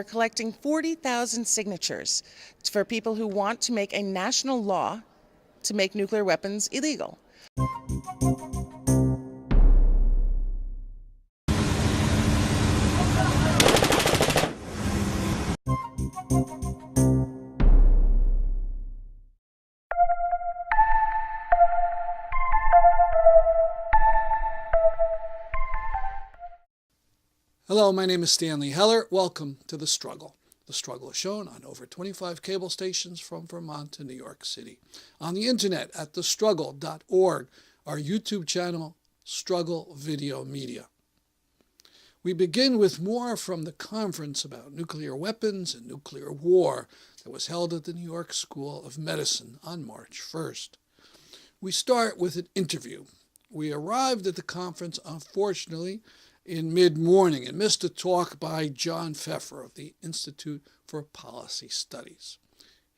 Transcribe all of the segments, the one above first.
we're collecting 40,000 signatures for people who want to make a national law to make nuclear weapons illegal. Hello, my name is Stanley Heller. Welcome to The Struggle. The Struggle is shown on over 25 cable stations from Vermont to New York City. On the internet at thestruggle.org, our YouTube channel, Struggle Video Media. We begin with more from the conference about nuclear weapons and nuclear war that was held at the New York School of Medicine on March 1st. We start with an interview. We arrived at the conference, unfortunately, in mid-morning and missed a talk by John Feffer of the Institute for Policy Studies.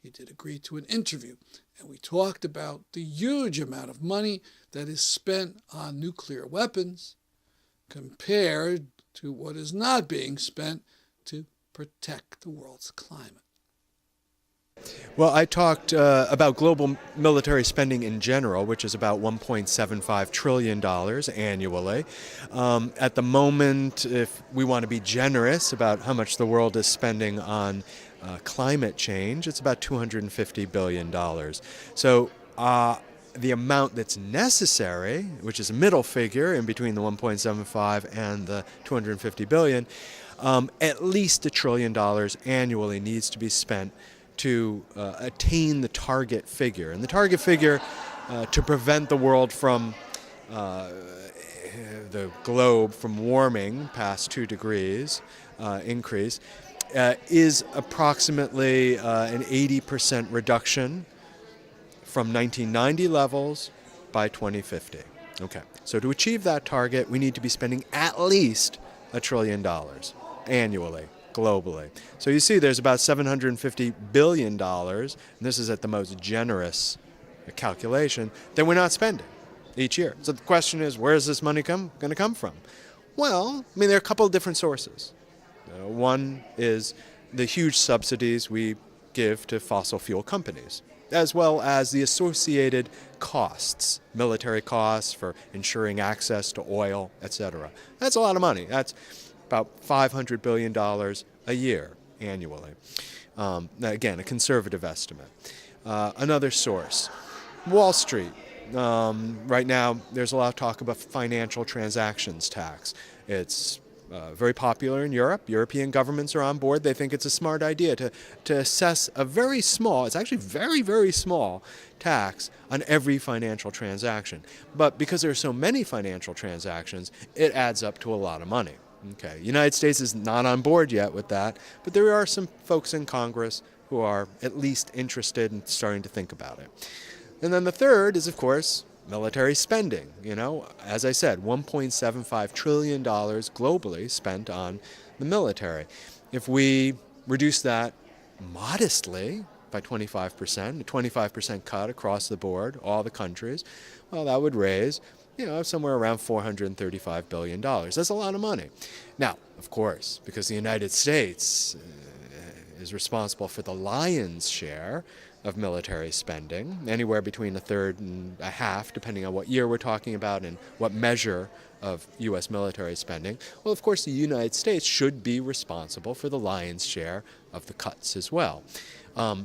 He did agree to an interview, and we talked about the huge amount of money that is spent on nuclear weapons compared to what is not being spent to protect the world's climate. Well, I talked about global military spending in general, which is about $1.75 trillion annually. At the moment, if we want to be generous about how much the world is spending on climate change, it's about $250 billion. So the amount that's necessary, which is a middle figure in between the 1.75 and the 250 billion, at least $1 trillion annually needs to be spent to attain the target figure. And the target figure to prevent the world from, the globe from warming past 2 degrees increase is approximately an 80% reduction from 1990 levels by 2050. Okay, so to achieve that target, we need to be spending at least $1 trillion annually, globally. So you see there's about $750 billion, and this is at the most generous calculation, that we're not spending each year. So the question is, where is this money going to come from? Well, I mean, there are a couple of different sources. One is the huge subsidies we give to fossil fuel companies, as well as the associated costs, military costs for ensuring access to oil, etc. That's a lot of money. That's about $500 billion a year annually. Again, a conservative estimate. Another source, Wall Street. Right now, there's a lot of talk about financial transactions tax. It's very popular in Europe. European governments are on board. They think it's a smart idea to assess a very small, it's actually very, very small tax on every financial transaction. But because there are so many financial transactions, it adds up to a lot of money. Okay, the United States is not on board yet with that, but there are some folks in Congress who are at least interested in starting to think about it. And then the third is, of course, military spending. You know, as I said, $1.75 trillion globally spent on the military. If we reduce that modestly by 25%, a 25% cut across the board, all the countries, well, that would raise, you know, somewhere around $435 billion. That's a lot of money. Now, of course, because the United States is responsible for the lion's share of military spending, anywhere between a third and a half, depending on what year we're talking about and what measure of U.S. military spending. Well, of course, the United States should be responsible for the lion's share of the cuts as well. A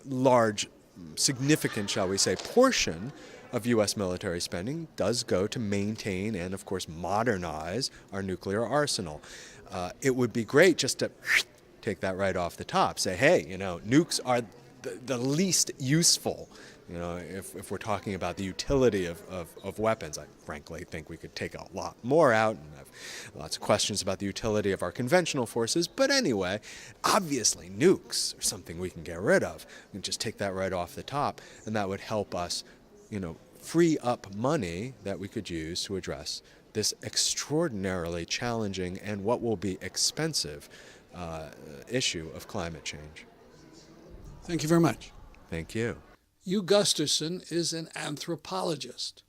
large, significant, shall we say, portion of U.S. military spending does go to maintain and, of course, modernize our nuclear arsenal. It would be great just to take that right off the top. Say, hey, you know, nukes are the least useful, you know, if we're talking about the utility of weapons. I frankly think we could take a lot more out and have lots of questions about the utility of our conventional forces. But anyway, obviously nukes are something we can get rid of. We can just take that right off the top, and that would help us, you know, free up money that we could use to address this extraordinarily challenging and what will be expensive issue of climate change. Thank you very much. Thank you. Hugh Gusterson is an anthropologist,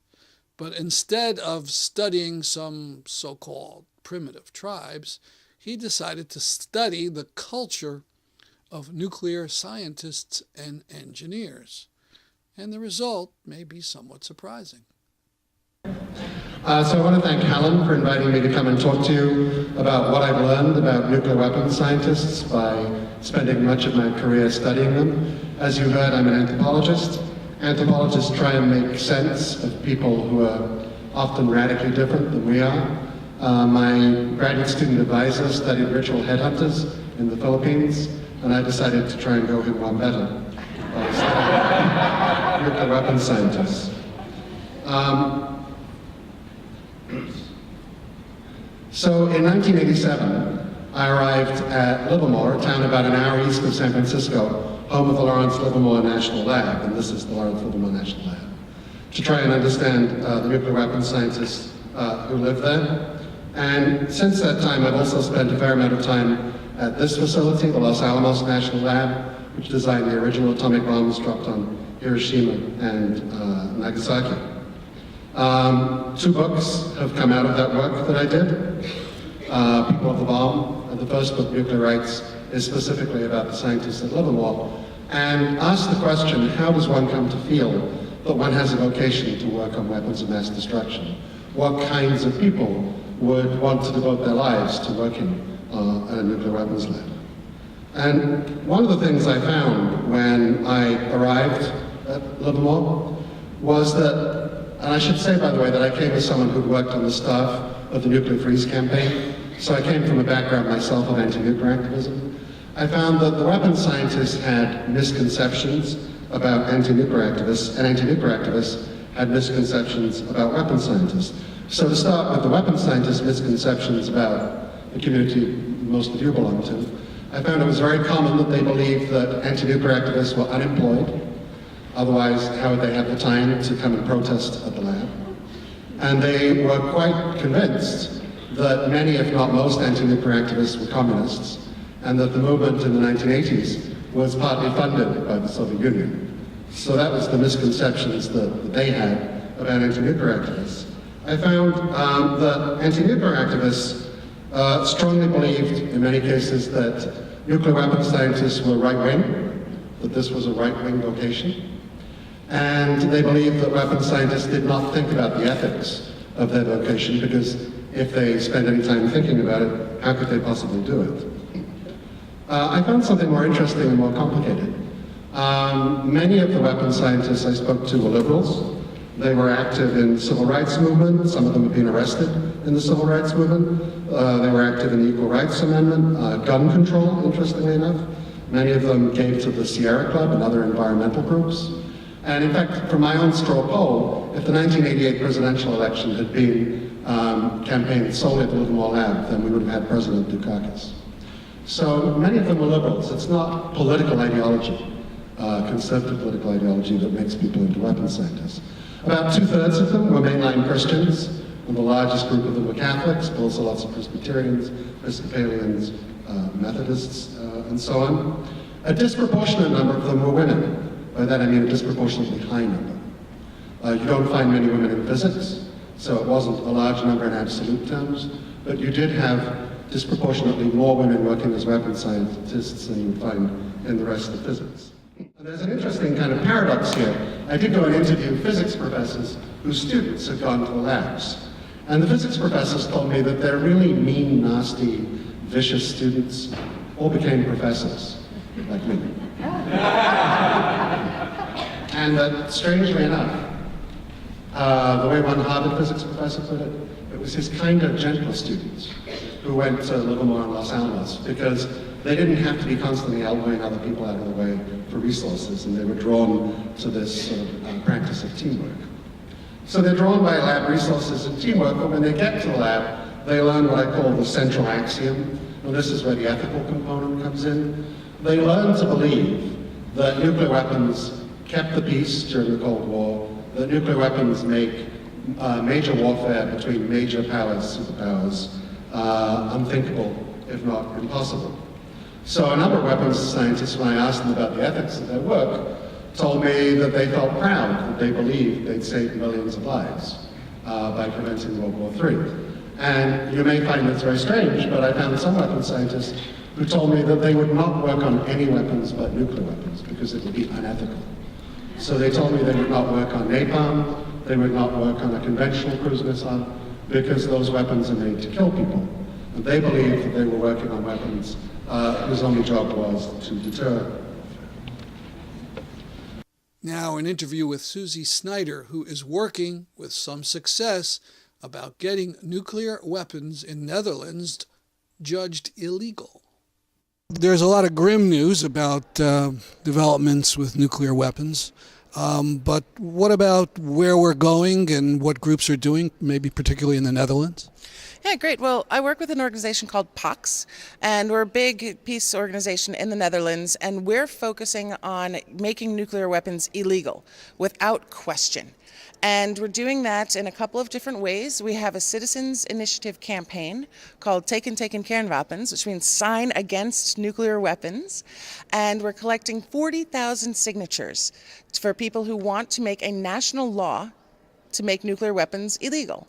but instead of studying some so-called primitive tribes, he decided to study the culture of nuclear scientists and engineers. And the result may be somewhat surprising. So I want to thank Helen for inviting me to come and talk to you about what I've learned about nuclear weapons scientists by spending much of my career studying them. As you heard, I'm an anthropologist. Anthropologists try and make sense of people who are often radically different than we are. My graduate student advisor studied ritual headhunters in the Philippines, and I decided to try and go him one better by studying nuclear weapons scientists. So in 1987, I arrived at Livermore, a town about an hour east of San Francisco, home of the Lawrence Livermore National Lab, and this is the Lawrence Livermore National Lab, to try and understand the nuclear weapons scientists who live there. And since that time, I've also spent a fair amount of time at this facility, the Los Alamos National Lab, which designed the original atomic bombs dropped on Hiroshima and Nagasaki. 2 books have come out of that work that I did. People of the Bomb, and the first book, Nuclear Rights, is specifically about the scientists at Livermore, and asks the question, how does one come to feel that one has a vocation to work on weapons of mass destruction? What kinds of people would want to devote their lives to working at a nuclear weapons lab? And one of the things I found when I arrived at Livermore was that, and I should say, by the way, that I came as someone who'd worked on the staff of the Nuclear Freeze campaign, so I came from a background myself of anti-nuclear activism. I found that the weapons scientists had misconceptions about anti-nuclear activists, and anti-nuclear activists had misconceptions about weapons scientists. So to start with the weapons scientists' misconceptions about the community most of you belong to, I found it was very common that they believed that anti-nuclear activists were unemployed. Otherwise, how would they have the time to come and protest at the lab? And they were quite convinced that many, if not most, anti-nuclear activists were communists, and that the movement in the 1980s was partly funded by the Soviet Union. So that was the misconceptions that they had about anti-nuclear activists. I found that anti-nuclear activists strongly believed, in many cases, that nuclear weapons scientists were right-wing, that this was a right-wing vocation. And they believed that weapons scientists did not think about the ethics of their vocation, because if they spend any time thinking about it, how could they possibly do it? I found something more interesting and more complicated. Many of the weapons scientists I spoke to were liberals. They were active in the civil rights movement. Some of them have been arrested in the civil rights movement. They were active in the Equal Rights Amendment, gun control, interestingly enough. Many of them gave to the Sierra Club and other environmental groups. And in fact, from my own straw poll, if the 1988 presidential election had been campaigned solely at the Livermore Lab, then we would have had President Dukakis. So many of them were liberals. It's not political ideology, conservative political ideology, that makes people into weapons scientists. About 2/3 of them were mainline Christians, and the largest group of them were Catholics, but also lots of Presbyterians, Episcopalians, Methodists, and so on. A disproportionate number of them were women. By that I mean a disproportionately high number. You don't find many women in physics, so it wasn't a large number in absolute terms, but you did have disproportionately more women working as weapons scientists than you would find in the rest of physics. And there's an interesting kind of paradox here. I did go and interview physics professors whose students had gone to the labs. And the physics professors told me that their really mean, nasty, vicious students all became professors, like me. And that, strangely enough, the way one Harvard physics professor put it, it was his kinder, gentler students who went to Livermore and Los Alamos, because they didn't have to be constantly elbowing other people out of the way for resources, and they were drawn to this sort of practice of teamwork. So they're drawn by lab resources and teamwork, but when they get to the lab, they learn what I call the central axiom, and this is where the ethical component comes in. They learn to believe that nuclear weapons kept the peace during the Cold War, that nuclear weapons make major warfare between major powers, superpowers, unthinkable, if not impossible. So a number of weapons scientists, when I asked them about the ethics of their work, told me that they felt proud, that they believed they'd saved millions of lives by preventing World War III. And you may find this very strange, but I found some weapons scientists who told me that they would not work on any weapons but nuclear weapons because it would be unethical. So they told me they would not work on napalm, they would not work on a conventional cruise missile because those weapons are made to kill people. And they believed that they were working on weapons whose only job was to deter. Now, an interview with Susie Snyder, who is working with some success about getting nuclear weapons in Netherlands judged illegal. There's a lot of grim news about developments with nuclear weapons, but what about where we're going and what groups are doing, maybe particularly in the Netherlands? Yeah, great. Well, I work with an organization called PAX, and we're a big peace organization in the Netherlands, and we're focusing on making nuclear weapons illegal without question. And we're doing that in a couple of different ways. We have a citizens initiative campaign called Teken Kernwapens, which means sign against nuclear weapons. And we're collecting 40,000 signatures for people who want to make a national law to make nuclear weapons illegal.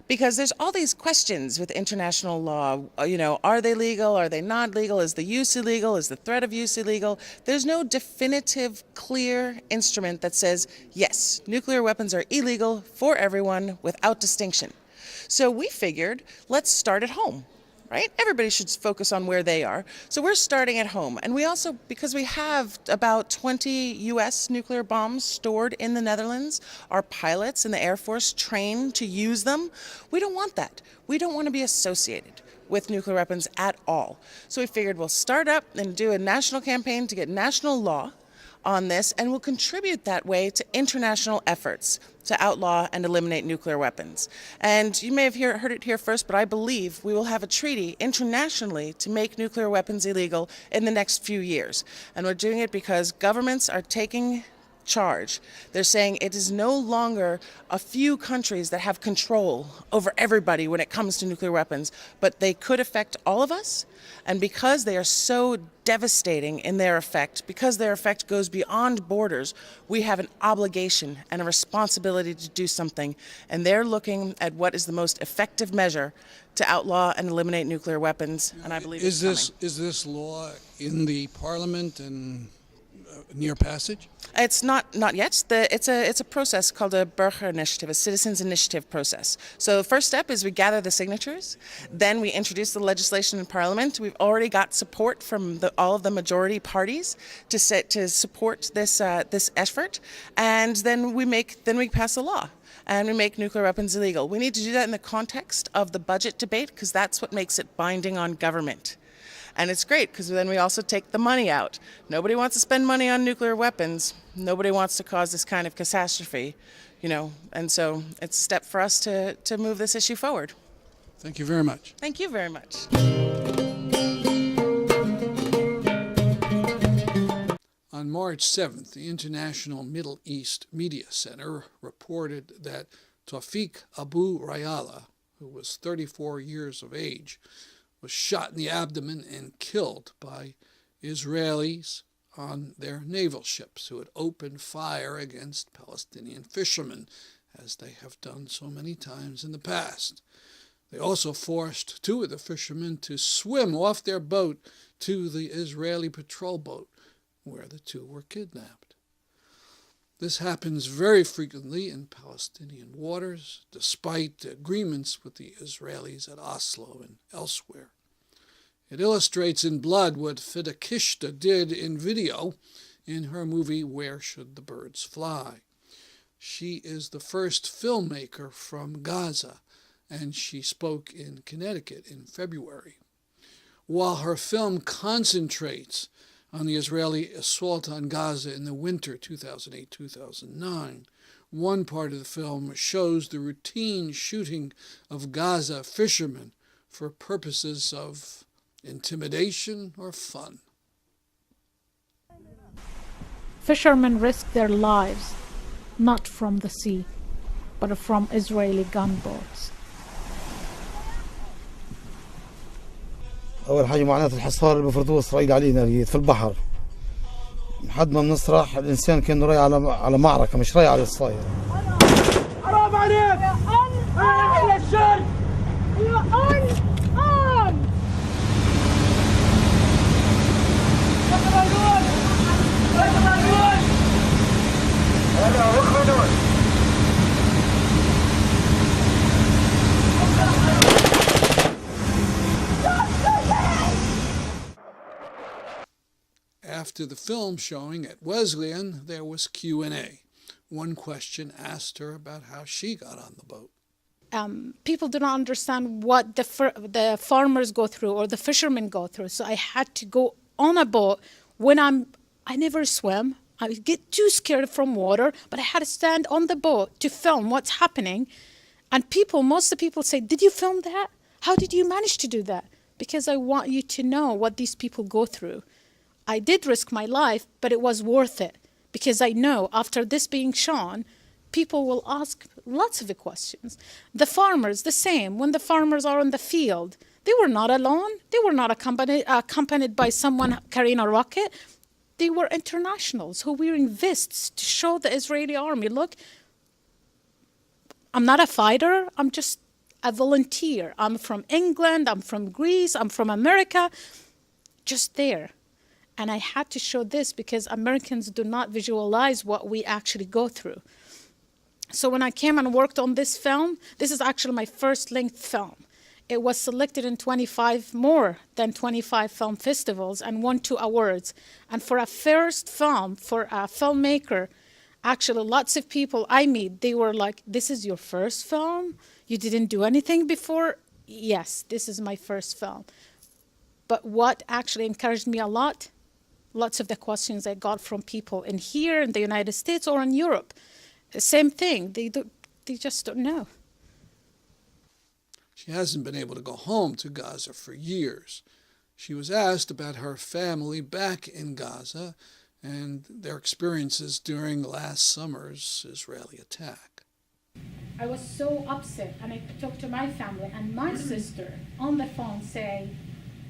Because there's all these questions with international law, are they legal, are they not legal, is the use illegal, is the threat of use illegal? There's no definitive, clear instrument that says, yes, nuclear weapons are illegal for everyone without distinction. So we figured, let's start at home. Right? Everybody should focus on where they are. So we're starting at home. And we also, because we have about 20 U.S. nuclear bombs stored in the Netherlands, our pilots in the Air Force trained to use them. We don't want that. We don't want to be associated with nuclear weapons at all. So we figured we'll start up and do a national campaign to get national law on this, and will contribute that way to international efforts to outlaw and eliminate nuclear weapons. And you may have heard it here first, but I believe we will have a treaty internationally to make nuclear weapons illegal in the next few years. And we're doing it because governments are taking charge. They're saying it is no longer a few countries that have control over everybody when it comes to nuclear weapons, but they could affect all of us. And because they are so devastating in their effect, because their effect goes beyond borders, we have an obligation and a responsibility to do something. And they're looking at what is the most effective measure to outlaw and eliminate nuclear weapons. And I believe is this law in the Parliament and near passage? It's not yet. It's a process called a burger initiative, a citizens initiative process. So the first step is we gather the signatures, then we introduce the legislation in Parliament. We've already got support from all of the majority parties to support this effort, and then we pass a law. And we make nuclear weapons illegal. We need to do that in the context of the budget debate because that's what makes it binding on government. And it's great because then we also take the money out. Nobody wants to spend money on nuclear weapons. Nobody wants to cause this kind of catastrophe, and so it's a step for us to move this issue forward. Thank you very much. Thank you very much. On March 7th, the International Middle East Media Center reported that Tawfiq Abu Ryala, who was 34 years of age, was shot in the abdomen and killed by Israelis on their naval ships who had opened fire against Palestinian fishermen, as they have done so many times in the past. They also forced two of the fishermen to swim off their boat to the Israeli patrol boat, where the two were kidnapped. This happens very frequently in Palestinian waters, despite agreements with the Israelis at Oslo and elsewhere. It illustrates in blood what Fida Qishta did in video in her movie Where Should the Birds Fly? She is the first filmmaker from Gaza, and she spoke in Connecticut in February. While her film concentrates on the Israeli assault on Gaza in the winter 2008-2009. One part of the film shows the routine shooting of Gaza fishermen for purposes of intimidation or fun. Fishermen risk their lives, not from the sea, but from Israeli gunboats. أول حاجة معناته الحصار اللي بفرضوه إسرائيل علينا في البحر لحد ما بنصرح الإنسان كأنه رايح على معركة مش رايح على الصاير. حرام عليك! أهل الشر! After the film showing at Wesleyan, there was Q&A. One question asked her about how she got on the boat. People do not understand what the farmers go through or the fishermen go through. So I had to go on a boat when I never swim. I get too scared from water, but I had to stand on the boat to film what's happening. And most of the people say, did you film that? How did you manage to do that? Because I want you to know what these people go through. I did risk my life, but it was worth it. Because I know after this being shown, people will ask lots of questions. The farmers, the same. When the farmers are in the field, they were not alone. They were not accompanied by someone carrying a rocket. They were internationals who were wearing vests to show the Israeli army, look, I'm not a fighter. I'm just a volunteer. I'm from England. I'm from Greece. I'm from America. Just there. And I had to show this because Americans do not visualize what we actually go through. So when I came and worked on this film, this is actually my first length film. It was selected in more than 25 film festivals and won 2 awards. And for a first film, for a filmmaker, actually lots of people I meet, they were like, this is your first film? You didn't do anything before? Yes, this is my first film. But what actually encouraged me a lot, lots of the questions I got from people in here in the United States or in Europe. Same thing, they just don't know. She hasn't been able to go home to Gaza for years. She was asked about her family back in Gaza and their experiences during last summer's Israeli attack. I was so upset, and I talked to my family and my sister on the phone saying,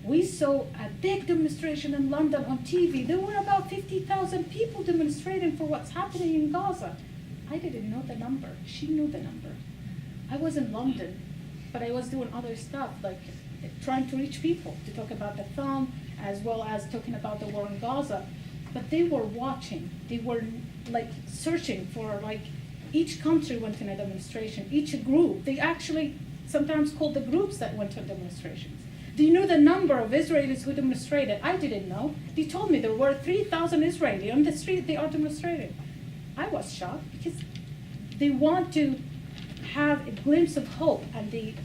we saw a big demonstration in London on TV. There were about 50,000 people demonstrating for what's happening in Gaza. I didn't know the number. She knew the number. I was in London, but I was doing other stuff, like trying to reach people to talk about the film, as well as talking about the war in Gaza. But they were watching. They were like searching for, like, each country went in a demonstration, each group. They actually sometimes called the groups that went to demonstrations. Do you know the number of Israelis who demonstrated? I didn't know. They told me there were 3,000 Israelis on the street. They are demonstrating. I was shocked because they want to have a glimpse of hope and they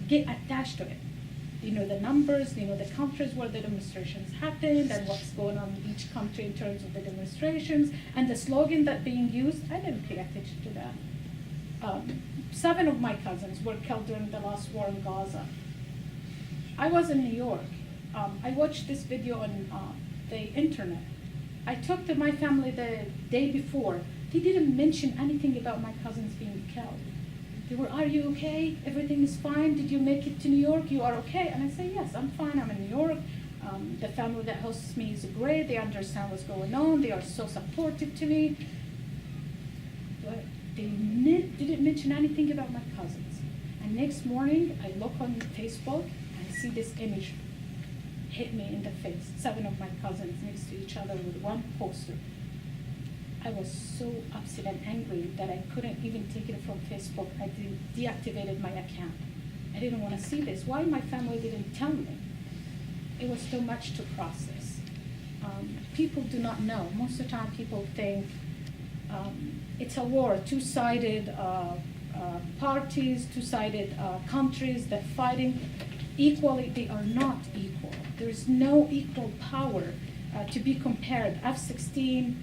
get attached to it. They know the numbers, they know the countries where the demonstrations happened and what's going on in each country in terms of the demonstrations and the slogan that being used. I didn't pay attention to that. 7 of my cousins were killed during the last war in Gaza. I was in New York. I watched this video on the internet. I talked to my family the day before. They didn't mention anything about my cousins being killed. They were, are you okay? Everything is fine? Did you make it to New York? You are okay? And I say, yes, I'm fine. I'm in New York. The family that hosts me is great. They understand what's going on. They are so supportive to me. But they didn't mention anything about my cousins. And next morning, I look on Facebook and I see this image hit me in the face. 7 of my cousins next to each other with one poster. I was so upset and angry that I couldn't even take it from Facebook. I deactivated my account. I didn't want to see this. Why my family didn't tell me? It was too much to process. People do not know. Most of the time people think it's a war, two-sided parties, two-sided countries that fighting equally. They are not equal. There is no equal power to be compared. F-16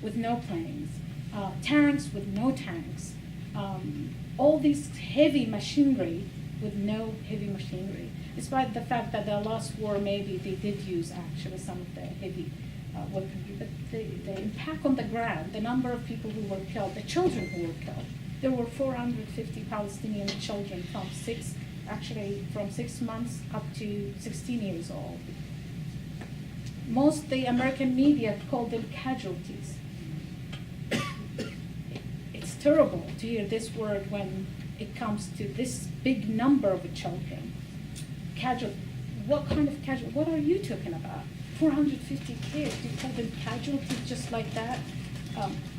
with no planes, tanks with no tanks, all these heavy machinery with no heavy machinery. Despite the fact that the last war maybe they did use actually some of the heavy weaponry, but the impact on the ground, the number of people who were killed, the children who were killed, there were 450 Palestinian children from 6 months up to 16 years old. Most the American media called them casualties. It's terrible to hear this word when it comes to this big number of children. What kind of casual, what are you talking about? 450 kids, you call them casualties just like that?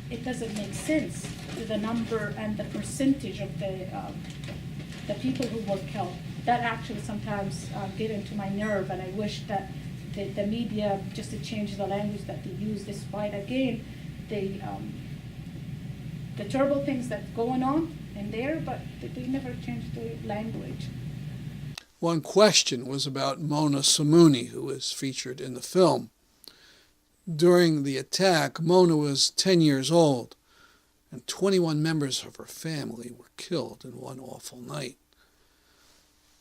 It doesn't make sense to the number and the percentage of the people who were killed. That actually sometimes get into my nerve, and I wish that the media, just to change the language that they use, despite, again, the terrible things that's going on in there, but they never change the language. One question was about Mona Samuni, who is featured in the film. During the attack, Mona was 10 years old, and 21 members of her family were killed in one awful night.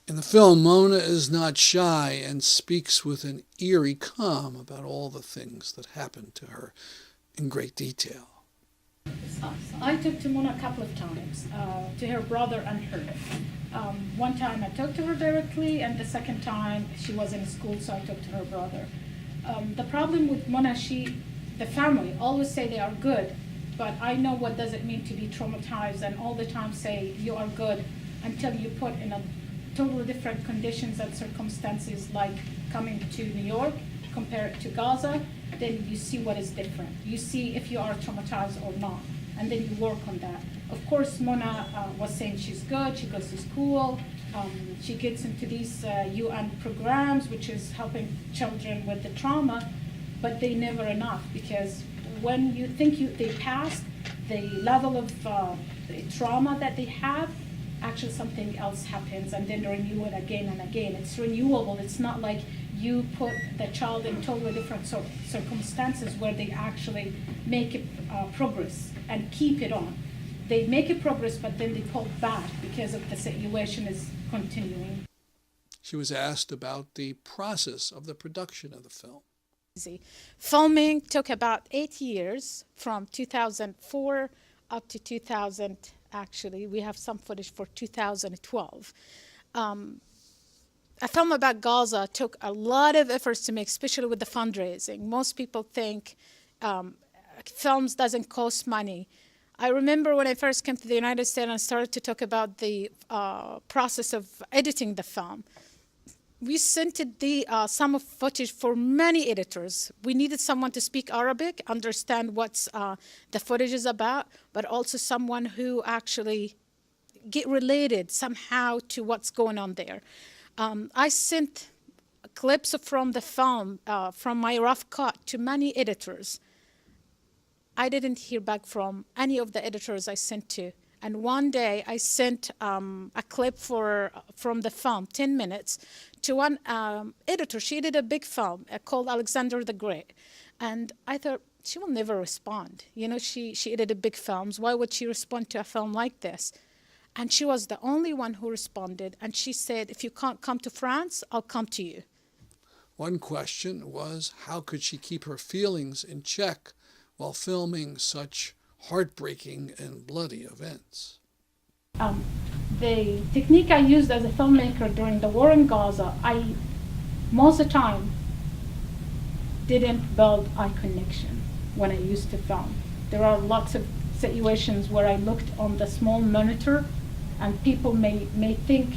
In the film, Mona is not shy and speaks with an eerie calm about all the things that happened to her in great detail. I talked to Mona a couple of times, to her brother and her. One time I talked to her directly, and the second time she was in school, so I talked to her brother. The problem with Mona, the family always say they are good, but I know what does it mean to be traumatized and all the time say you are good until you put in a totally different conditions and circumstances, like coming to New York, compare it to Gaza, then you see what is different. You see if you are traumatized or not, and then you work on that. Of course, Mona was saying she's good, she goes to school, she gets into these UN programs, which is helping children with the trauma, but they never enough, because when you think they passed the level of the trauma that they have, actually something else happens, and then renew it again and again. It's renewable. It's not like you put the child in totally different circumstances where they actually make progress and keep it on. They make a progress, but then they pull back because of the situation is continuing. She was asked about the process of the production of the film. Filming took about 8 years, from 2004 up to 2000. Actually, we have some footage for 2012. A film about Gaza took a lot of efforts to make, especially with the fundraising. Most people think films doesn't cost money. I remember when I first came to the United States and started to talk about the process of editing the film. We sent some of footage for many editors. We needed someone to speak Arabic, understand what the footage is about, but also someone who actually get related somehow to what's going on there. I sent clips from the film, from my rough cut, to many editors. I didn't hear back from any of the editors I sent to. And one day I sent a clip from the film, 10 minutes, to one editor. She did a big film called Alexander the Great. And I thought, she will never respond. You know, she edited big films. Why would she respond to a film like this? And she was the only one who responded. And she said, if you can't come to France, I'll come to you. One question was, how could she keep her feelings in check while filming such heartbreaking and bloody events? The technique I used as a filmmaker during the war in Gaza, I most of the time didn't build eye connection when I used to film. There are lots of situations where I looked on the small monitor, and people may think,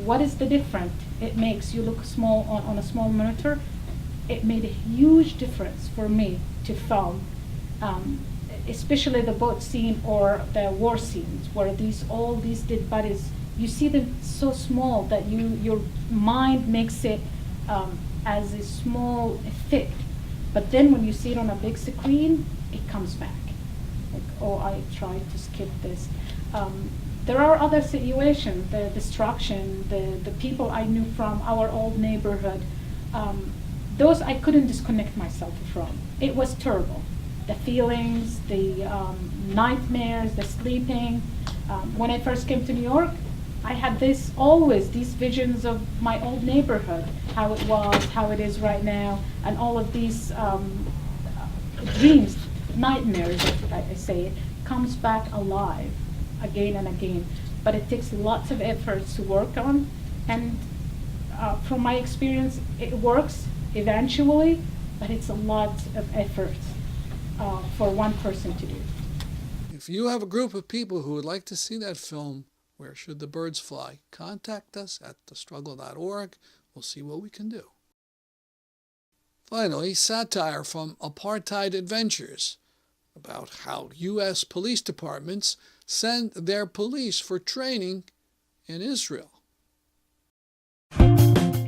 what is the difference it makes you look small on a small monitor? It made a huge difference for me to film. Especially the boat scene or the war scenes, where all these dead bodies, you see them so small that your mind makes it as a small effect. But then when you see it on a big screen, it comes back. Like, oh, I tried to skip this. There are other situations, the destruction, the people I knew from our old neighborhood. Those I couldn't disconnect myself from. It was terrible. The feelings, the nightmares, the sleeping. When I first came to New York, I had always these visions of my old neighborhood, how it was, how it is right now, and all of these dreams, nightmares, I say it, comes back alive again and again. But it takes lots of efforts to work on, and from my experience, it works eventually, but it's a lot of effort for one person to do. If you have a group of people who would like to see that film, Where should the birds fly? Contact us at thestruggle.org. We'll see what we can do. Finally, satire from Apartheid Adventures about how U.S. police departments send their police for training in Israel.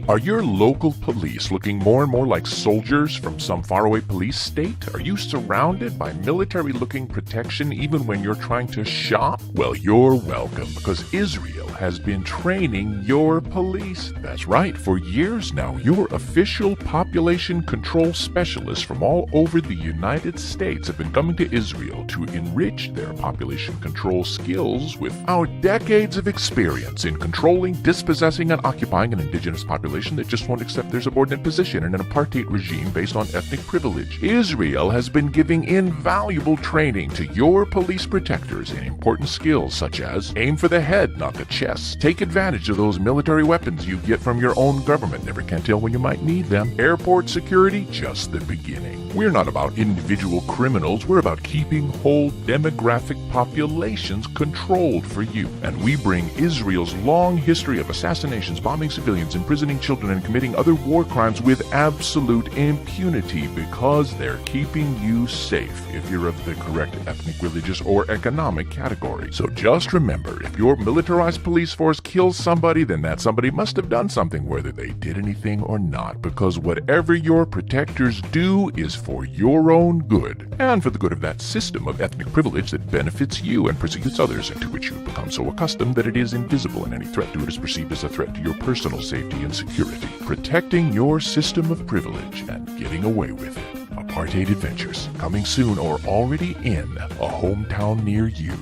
Are your local police looking more and more like soldiers from some faraway police state? Are you surrounded by military-looking protection even when you're trying to shop? Well, you're welcome, because Israel has been training your police. That's right, for years now, your official population control specialists from all over the United States have been coming to Israel to enrich their population control skills with our decades of experience in controlling, dispossessing, and occupying an indigenous population that just won't accept their subordinate position in an apartheid regime based on ethnic privilege. Israel has been giving invaluable training to your police protectors in important skills such as aim for the head, not the chest. Take advantage of those military weapons you get from your own government. Never can tell when you might need them. Airport security, just the beginning. We're not about individual criminals. We're about keeping whole demographic populations controlled for you. And we bring Israel's long history of assassinations, bombing civilians, imprisoning children, and committing other war crimes with absolute impunity because they're keeping you safe if you're of the correct ethnic, religious, or economic category. So just remember, if your militarized police force kills somebody, then that somebody must have done something, whether they did anything or not, because whatever your protectors do is for your own good, and for the good of that system of ethnic privilege that benefits you and persecutes others, and to which you've become so accustomed that it is invisible, and any threat to it is perceived as a threat to your personal safety and security. Protecting your system of privilege and getting away with it. Apartheid Adventures, coming soon or already in a hometown near you.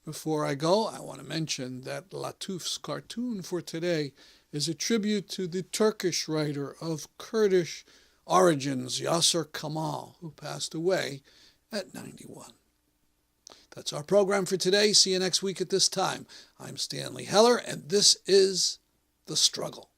Before I go, I want to mention that Latuff's cartoon for today is a tribute to the Turkish writer of Kurdish origins, Yasar Kemal, who passed away at 91. That's our program for today. See you next week at this time. I'm Stanley Heller, and this is The Struggle.